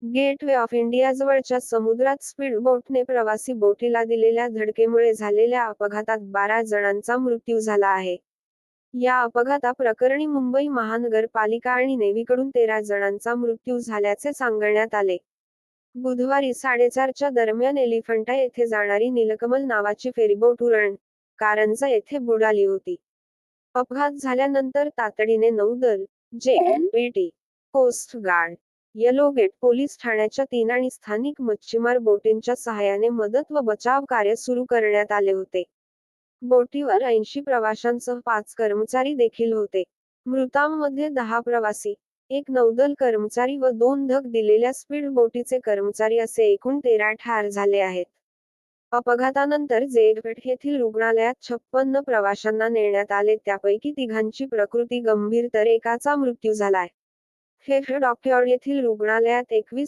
Gateway of इंडियाजवळच्या समुद्रात स्पीडबोटने प्रवासी बोटीला दिलेल्या धडकेमुळे झालेल्या अपघातात 12 जणांचा मृत्यू झाला आहे. या अपघाताप्रकरणी मुंबई महानगरपालिका आणि नेव्हीकडून 13 जणांचा मृत्यू झाल्याचे सांगण्यात आले. बुधवारी 4:30च्या दरम्यान एलिफंटा येथे जाणारी नीलकमल नावाची फेरीबोट उरण, कारंजा येथे बुडाली होती. अपघात झाल्यानंतर तातडीने नौदल, JNPT, coast guard, yellow gate police ठाण्याच्या 3 आणि स्थानिक मच्छीमार बोटींच्या सहाय्याने मदत व बचाव कार्य सुरू करण्यात आले होते. बोटीवर 80 प्रवाशांसह 5 कर्मचारी देखील होते. मृतांमध्ये 10 प्रवासी, 1 नौदल कर्मचारी व 2 धग दिलेल्या स्पीड बोटीचे कर्मचारी असे एकूण 13 ठार झाले आहेत. अपघातानंतर जेएनपीटी येथील रुग्णालयात 56 प्रवाशांना नेण्यात आले, त्यापैकी 3घांची प्रकृती गंभीर तर एकाचा मृत्यू झालाय. डॉकयार्ड येथील रुग्णालयात 21